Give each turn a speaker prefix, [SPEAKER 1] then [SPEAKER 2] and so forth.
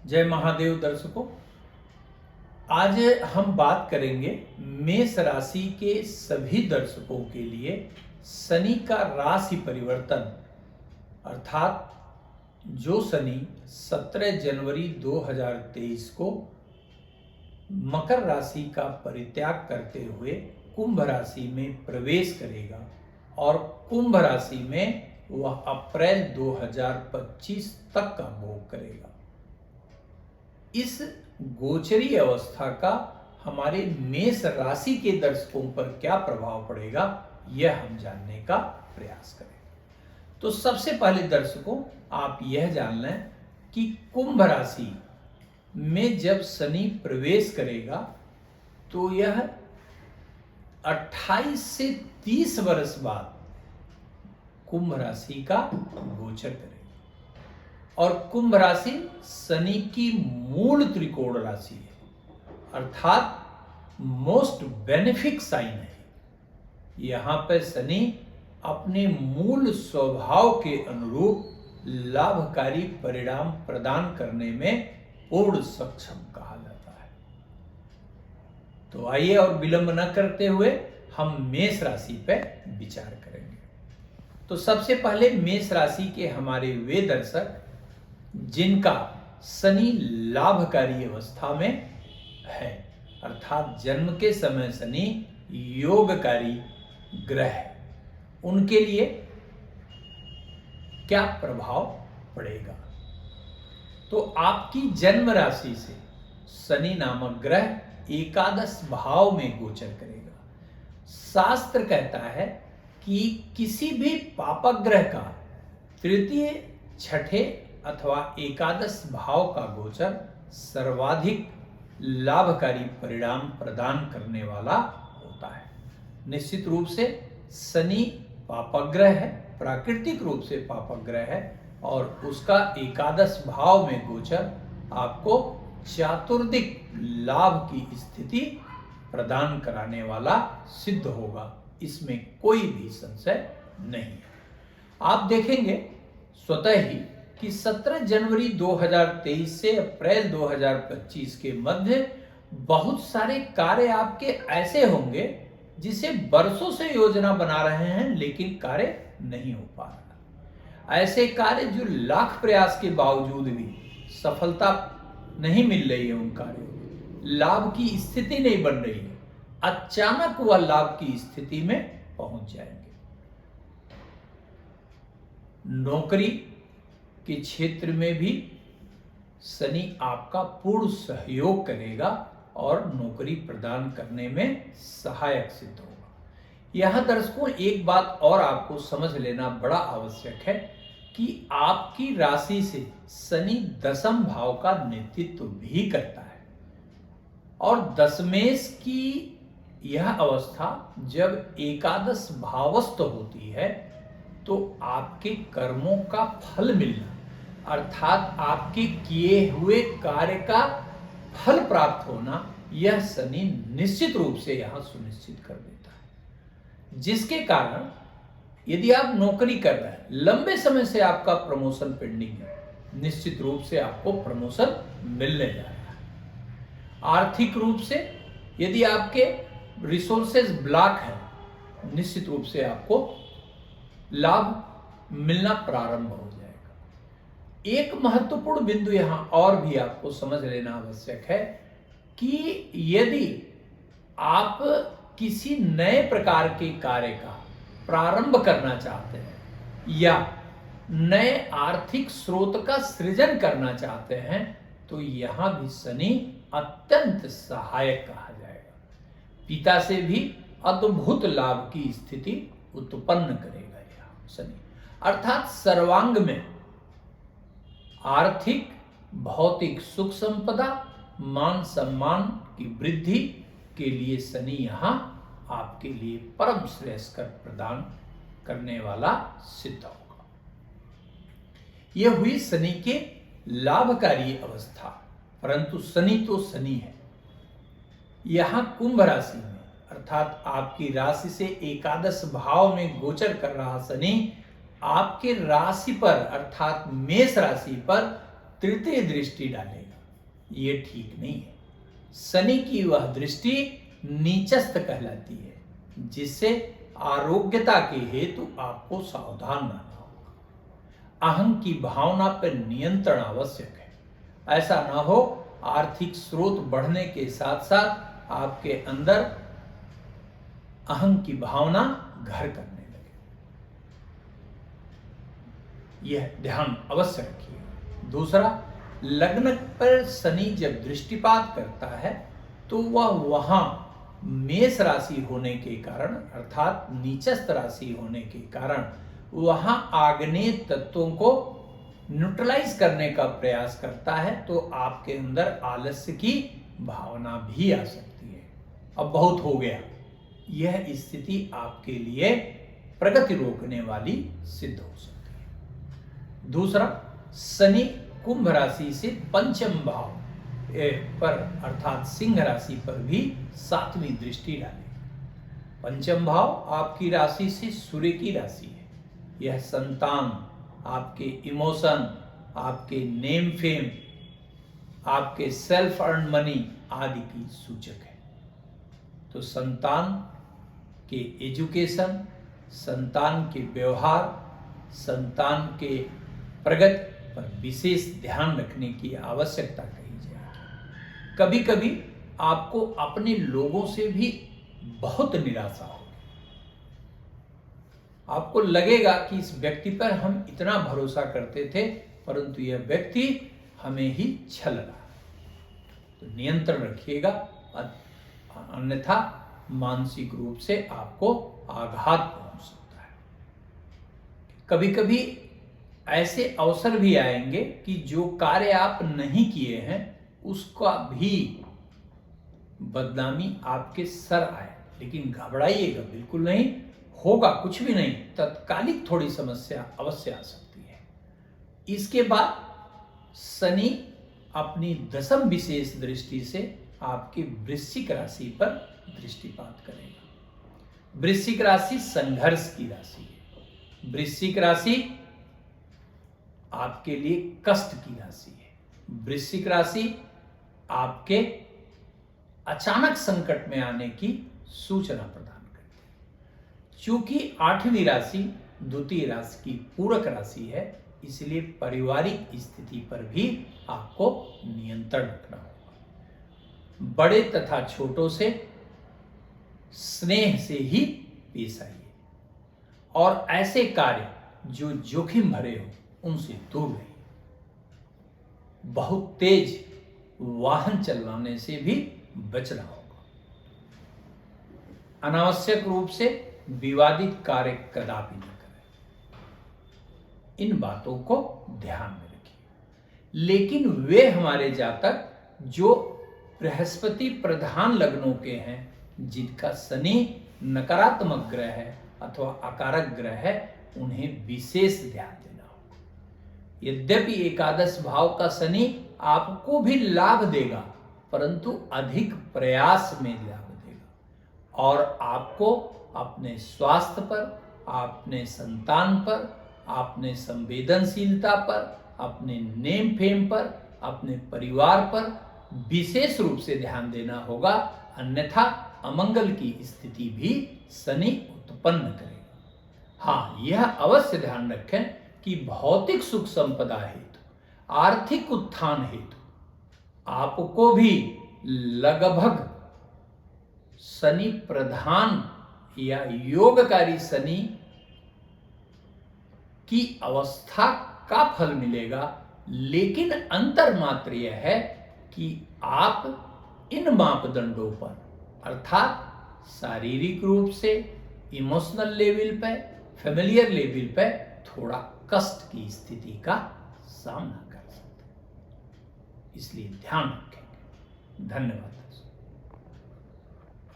[SPEAKER 1] जय महादेव दर्शकों, आज हम बात करेंगे मेष राशि के सभी दर्शकों के लिए शनि का राशि परिवर्तन, अर्थात जो शनि 17 जनवरी 2023 को मकर राशि का परित्याग करते हुए कुंभ राशि में प्रवेश करेगा और कुंभ राशि में वह अप्रैल 2025 तक का भोग करेगा। इस गोचरी अवस्था का हमारे मेष राशि के दर्शकों पर क्या प्रभाव पड़ेगा, यह हम जानने का प्रयास करेंगे। तो सबसे पहले दर्शकों, आप यह जान लें कि कुंभ राशि में जब शनि प्रवेश करेगा तो यह 28 से 30 वर्ष बाद कुंभ राशि का गोचर करेगा। और कुंभ राशि शनि की मूल त्रिकोण राशि है, अर्थात मोस्ट बेनिफिक साइन है। यहां पर शनि अपने मूल स्वभाव के अनुरूप लाभकारी परिणाम प्रदान करने में पूर्ण सक्षम कहा जाता है। तो आइए और विलंब न करते हुए हम मेष राशि पर विचार करेंगे। तो सबसे पहले मेष राशि के हमारे वे दर्शक जिनका शनि लाभकारी अवस्था में है, अर्थात जन्म के समय शनि योगकारी ग्रह है, उनके लिए क्या प्रभाव पड़ेगा। तो आपकी जन्म राशि से शनि नामक ग्रह एकादश भाव में गोचर करेगा। शास्त्र कहता है कि किसी भी पापक ग्रह का तृतीय, छठे अथवा एकादश भाव का गोचर सर्वाधिक लाभकारी परिणाम प्रदान करने वाला होता है। निश्चित रूप से शनि पापक ग्रह है, प्राकृतिक रूप से पापक ग्रह है, और उसका एकादश भाव में गोचर आपको चातुर्दिक लाभ की स्थिति प्रदान कराने वाला सिद्ध होगा, इसमें कोई भी संशय नहीं है। आप देखेंगे स्वतः ही कि 17 जनवरी 2023 से अप्रैल 2025 के मध्य बहुत सारे कार्य आपके ऐसे होंगे जिसे वर्षों से योजना बना रहे हैं लेकिन कार्य नहीं हो पा रहा। ऐसे कार्य जो लाख प्रयास के बावजूद भी सफलता नहीं मिल रही है, उन कार्यों में लाभ की स्थिति नहीं बन रही है, अचानक वह लाभ की स्थिति में पहुंच जाएंगे। नौकरी के क्षेत्र में भी शनि आपका पूर्ण सहयोग करेगा और नौकरी प्रदान करने में सहायक सिद्ध होगा। यहां दर्शकों, एक बात और आपको समझ लेना बड़ा आवश्यक है कि आपकी राशि से शनि दशम भाव का नेतृत्व भी करता है, और दशमेश की यह अवस्था जब एकादश भावस्थ होती है तो आपके कर्मों का फल मिलना, अर्थात आपके किए हुए कार्य का फल प्राप्त होना, यह शनि निश्चित रूप से यहां सुनिश्चित कर देता है। जिसके कारण यदि आप नौकरी कर रहे हैं, लंबे समय से आपका प्रमोशन पेंडिंग है, निश्चित रूप से आपको प्रमोशन मिलने जा रहा है। आर्थिक रूप से यदि आपके रिसोर्सेज ब्लॉक है, निश्चित रूप से आपको लाभ मिलना प्रारंभ हो जाएगा। एक महत्वपूर्ण बिंदु यहां और भी आपको समझ लेना आवश्यक है कि यदि आप किसी नए प्रकार के कार्य का प्रारंभ करना चाहते हैं या नए आर्थिक स्रोत का सृजन करना चाहते हैं, तो यहां भी शनि अत्यंत सहायक कहा जाएगा। पिता से भी अद्भुत लाभ की स्थिति उत्पन्न करेगा यह शनि, अर्थात सर्वांग में आर्थिक, भौतिक सुख संपदा, मान सम्मान की वृद्धि के लिए शनि यहां आपके लिए परम श्रेयस्कर प्रदान करने वाला सिद्ध होगा। यह हुई शनि के लाभकारी अवस्था, परंतु शनि तो शनि है। यहां कुंभ राशि में, अर्थात आपकी राशि से एकादश भाव में गोचर कर रहा शनि आपके राशि पर, अर्थात मेष राशि पर तृतीय दृष्टि डालेगा, ये ठीक नहीं है। शनि की वह दृष्टि नीचस्थ कहलाती है, जिससे आरोग्यता के हेतु आपको सावधान रहना होगा। अहं की भावना पर नियंत्रण आवश्यक है। ऐसा ना हो आर्थिक स्रोत बढ़ने के साथ साथ आपके अंदर अहं की भावना घर करने लगे। यह ध्यान अवश्य रखिएगा। दूसरा, लग्न पर शनि जब दृष्टिपात करता है तो वह वहां मेष राशि होने के कारण, अर्थात नीचस्थ राशि होने के कारण, वहां आग्नेय तत्वों को न्यूट्रलाइज करने का प्रयास करता है, तो आपके अंदर आलस्य की भावना भी आ सकती है। अब बहुत हो गया, यह स्थिति आपके लिए प्रगति रोकने वाली सिद्ध हो सकती है। दूसरा, शनि कुंभ राशि से पंचम भाव पर अर्थात सिंह राशि पर भी 7वीं दृष्टि डाले। पंचम भाव आपकी राशि से सूर्य की राशि है। यह संतान, आपके इमोशन, आपके नेम फेम, आपके सेल्फ अर्न मनी आदि की सूचक है। तो संतान के एजुकेशन, संतान के व्यवहार, संतान के प्रगति पर विशेष ध्यान रखने की आवश्यकता कही जाएगी। कभी कभी आपको अपने लोगों से भी बहुत निराशा होगी। आपको लगेगा कि इस व्यक्ति पर हम इतना भरोसा करते थे, परंतु यह व्यक्ति हमें ही छल रहा है। तो नियंत्रण रखिएगा, अन्यथा मानसिक रूप से आपको आघात पहुंच सकता है। कभी कभी ऐसे अवसर भी आएंगे कि जो कार्य आप नहीं किए हैं उसका भी बदनामी आपके सर आए, लेकिन घबराइएगा बिल्कुल नहीं, होगा कुछ भी नहीं, तत्कालिक थोड़ी समस्या अवश्य आ सकती है। इसके बाद शनि अपनी दशम विशेष दृष्टि से आपकी वृश्चिक राशि पर दृष्टिपात करेगा। वृश्चिक राशि संघर्ष की राशि है। वृश्चिक राशि आपके लिए कष्ट की राशि है। वृश्चिक राशि आपके अचानक संकट में आने की सूचना प्रदान करती है। चूंकि 8वीं राशि द्वितीय राशि की पूरक राशि है, इसलिए पारिवारिक स्थिति पर भी आपको नियंत्रण रखना होगा। बड़े तथा छोटों से स्नेह से ही पेश आइए और ऐसे कार्य जो जोखिम भरे हो उनसे दूर रहिए। बहुत तेज वाहन चलाने से भी बचना होगा। अनावश्यक रूप से विवादित कार्य कदापि न करें। इन बातों को ध्यान में रखिए। लेकिन वे हमारे जातक जो बृहस्पति प्रधान लग्नों के हैं, जिनका शनि नकारात्मक ग्रह है अथवा अकारक ग्रह है, उन्हें विशेष ध्यान देना होगा। यद्यपि एकादश भाव का शनि आपको भी लाभ देगा, परंतु अधिक प्रयास में लाभ देगा और आपको अपने स्वास्थ्य पर, अपने संतान पर, अपने संवेदनशीलता पर, अपने नेम फेम पर, अपने परिवार पर विशेष रूप से ध्यान देना होगा, अन्यथा अमंगल की स्थिति भी शनि उत्पन्न करेगा। हाँ, यह अवश्य ध्यान रखें कि भौतिक सुख संपदा हेतु, आर्थिक उत्थान हेतु आपको भी लगभग शनि प्रधान या योगकारी शनि की अवस्था का फल मिलेगा, लेकिन अंतर मात्र यह है कि आप इन मापदंडों पर, अर्थात शारीरिक रूप से, इमोशनल लेवल पे, फैमिलियर लेवल पे थोड़ा कष्ट की स्थिति का सामना कर सकते हैं। इसलिए ध्यान रखेंगे। धन्यवाद।